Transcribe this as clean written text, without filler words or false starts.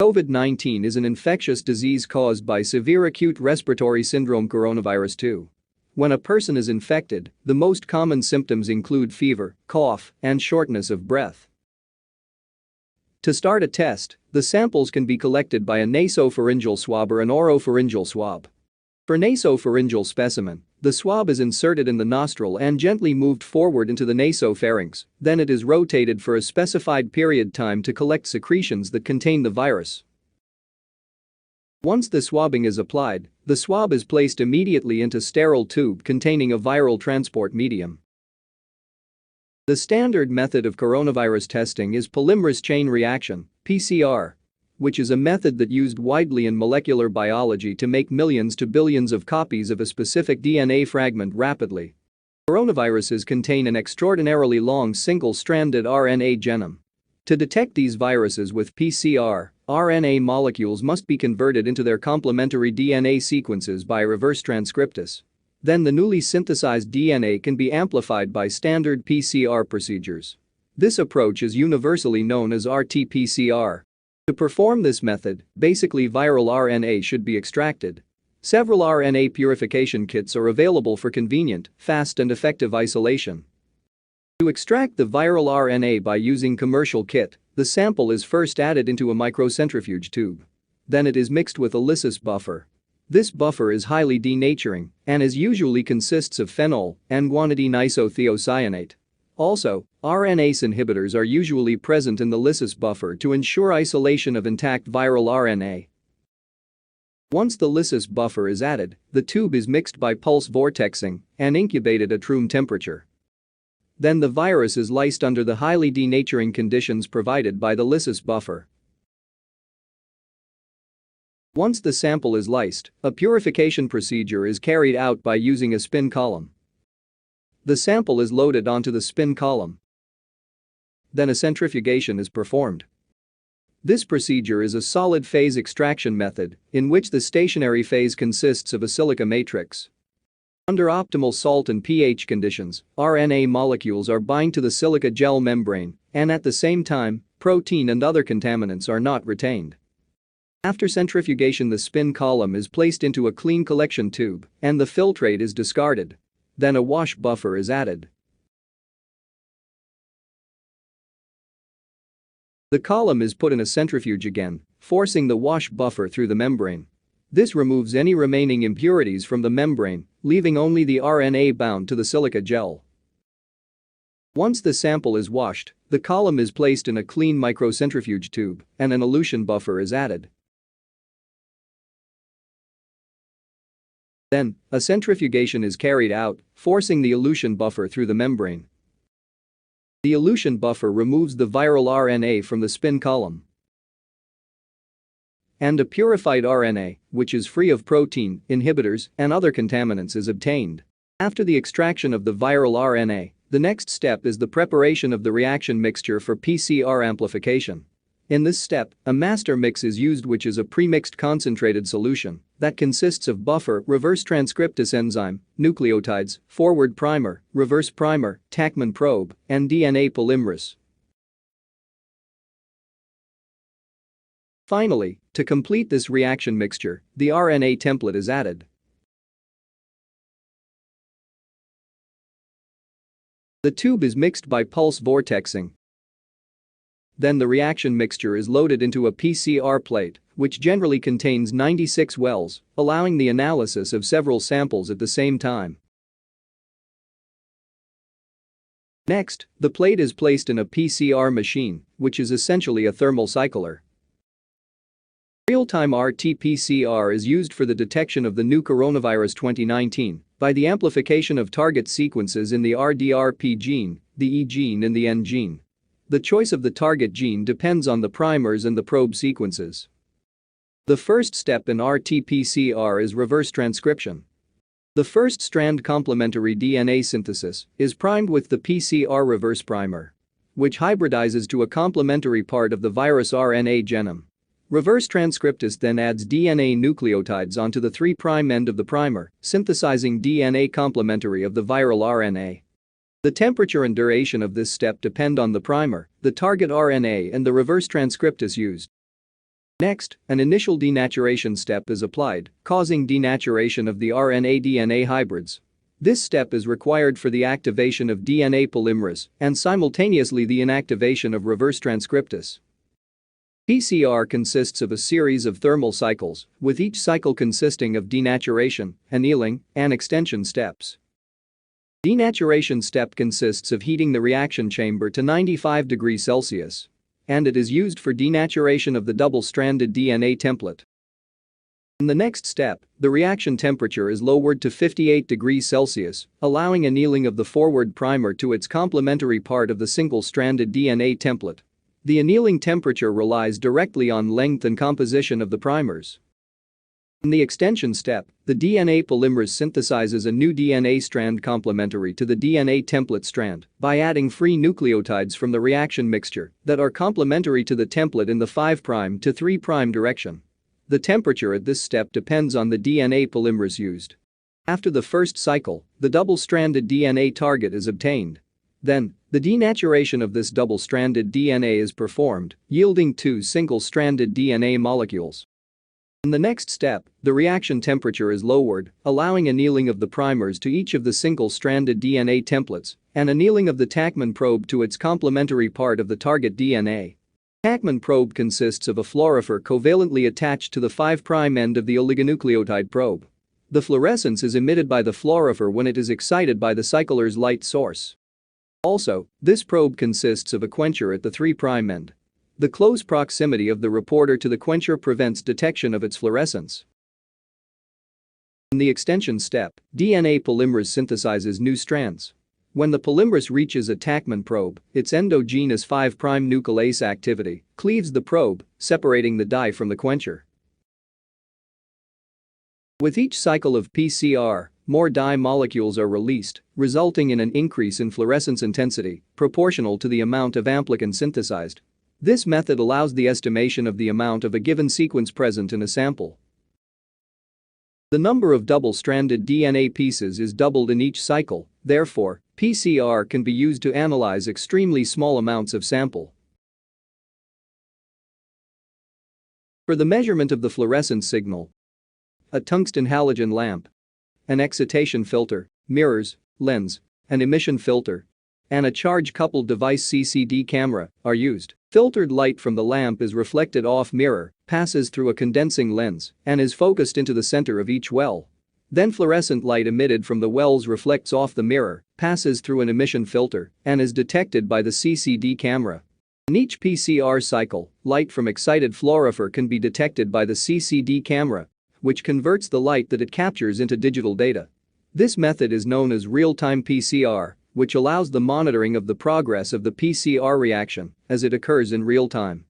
COVID-19 is an infectious disease caused by severe acute respiratory syndrome coronavirus 2. When a person is infected, the most common symptoms include fever, cough, and shortness of breath. To start a test, the samples can be collected by a nasopharyngeal swab or an oropharyngeal swab. For nasopharyngeal specimen, the swab is inserted in the nostril and gently moved forward into the nasopharynx, then it is rotated for a specified period time to collect secretions that contain the virus. Once the swabbing is applied, the swab is placed immediately into sterile tube containing a viral transport medium. The standard method of coronavirus testing is polymerase chain reaction (PCR), which is a method that used widely in molecular biology to make millions to billions of copies of a specific DNA fragment rapidly. Coronaviruses contain an extraordinarily long single-stranded RNA genome. To detect these viruses with PCR, RNA molecules must be converted into their complementary DNA sequences by reverse transcriptase. Then the newly synthesized DNA can be amplified by standard PCR procedures. This approach is universally known as RT-PCR. To perform this method, basically viral RNA should be extracted. Several RNA purification kits are available for convenient, fast and effective isolation. To extract the viral RNA by using commercial kit, the sample is first added into a microcentrifuge tube. Then it is mixed with a lysis buffer. This buffer is highly denaturing and usually consists of phenol and guanidine isothiocyanate. Also, RNase inhibitors are usually present in the lysis buffer to ensure isolation of intact viral RNA. Once the lysis buffer is added, the tube is mixed by pulse vortexing and incubated at room temperature. Then the virus is lysed under the highly denaturing conditions provided by the lysis buffer. Once the sample is lysed, a purification procedure is carried out by using a spin column. The sample is loaded onto the spin column. Then a centrifugation is performed. This procedure is a solid phase extraction method in which the stationary phase consists of a silica matrix. Under optimal salt and pH conditions, RNA molecules are bind to the silica gel membrane, and at the same time, protein and other contaminants are not retained. After centrifugation, the spin column is placed into a clean collection tube and the filtrate is discarded. Then a wash buffer is added. The column is put in a centrifuge again, forcing the wash buffer through the membrane. This removes any remaining impurities from the membrane, leaving only the RNA bound to the silica gel. Once the sample is washed, the column is placed in a clean microcentrifuge tube and an elution buffer is added. Then, a centrifugation is carried out, forcing the elution buffer through the membrane. The elution buffer removes the viral RNA from the spin column. And a purified RNA, which is free of protein, inhibitors, and other contaminants is obtained. After the extraction of the viral RNA, the next step is the preparation of the reaction mixture for PCR amplification. In this step, a master mix is used, which is a pre-mixed concentrated solution that consists of buffer, reverse transcriptase enzyme, nucleotides, forward primer, reverse primer, Tachman probe, and DNA polymerase. Finally, to complete this reaction mixture, the RNA template is added. The tube is mixed by pulse vortexing. Then the reaction mixture is loaded into a PCR plate, which generally contains 96 wells, allowing the analysis of several samples at the same time. Next, the plate is placed in a PCR machine, which is essentially a thermal cycler. Real-time RT-PCR is used for the detection of the new coronavirus 2019 by the amplification of target sequences in the RDRP gene, the E gene and the N gene. The choice of the target gene depends on the primers and the probe sequences. The first step in RT-PCR is reverse transcription. The first strand complementary DNA synthesis is primed with the PCR reverse primer, which hybridizes to a complementary part of the virus RNA genome. Reverse transcriptase then adds DNA nucleotides onto the 3' end of the primer, synthesizing DNA complementary of the viral RNA. The temperature and duration of this step depend on the primer, the target RNA and the reverse transcriptase used. Next, an initial denaturation step is applied, causing denaturation of the RNA-DNA hybrids. This step is required for the activation of DNA polymerase and simultaneously the inactivation of reverse transcriptase. PCR consists of a series of thermal cycles, with each cycle consisting of denaturation, annealing, and extension steps. Denaturation step consists of heating the reaction chamber to 95 degrees Celsius. And it is used for denaturation of the double-stranded DNA template. In the next step, the reaction temperature is lowered to 58 degrees Celsius, allowing annealing of the forward primer to its complementary part of the single-stranded DNA template. The annealing temperature relies directly on length and composition of the primers. In the extension step, the DNA polymerase synthesizes a new DNA strand complementary to the DNA template strand by adding free nucleotides from the reaction mixture that are complementary to the template in the 5' to 3' direction. The temperature at this step depends on the DNA polymerase used. After the first cycle, the double-stranded DNA target is obtained. Then, the denaturation of this double-stranded DNA is performed, yielding 2 single-stranded DNA molecules. In the next step, the reaction temperature is lowered, allowing annealing of the primers to each of the single-stranded DNA templates and annealing of the Tachman probe to its complementary part of the target DNA. Tachman probe consists of a fluorophore covalently attached to the 5' end of the oligonucleotide probe. The fluorescence is emitted by the fluorophore when it is excited by the cycler's light source. Also, this probe consists of a quencher at the 3' end. The close proximity of the reporter to the quencher prevents detection of its fluorescence. In the extension step, DNA polymerase synthesizes new strands. When the polymerase reaches a Tachman probe, its endogenous 5' nuclease activity cleaves the probe, separating the dye from the quencher. With each cycle of PCR, more dye molecules are released, resulting in an increase in fluorescence intensity proportional to the amount of amplicon synthesized. This method allows the estimation of the amount of a given sequence present in a sample. The number of double-stranded DNA pieces is doubled in each cycle, therefore, PCR can be used to analyze extremely small amounts of sample. For the measurement of the fluorescence signal, a tungsten halogen lamp, an excitation filter, mirrors, lens, an emission filter, and a charge-coupled device CCD camera are used. Filtered light from the lamp is reflected off mirror, passes through a condensing lens, and is focused into the center of each well. Then fluorescent light emitted from the wells reflects off the mirror, passes through an emission filter, and is detected by the CCD camera. In each PCR cycle, light from excited fluorophore can be detected by the CCD camera, which converts the light that it captures into digital data. This method is known as real-time PCR, which allows the monitoring of the progress of the PCR reaction as it occurs in real time.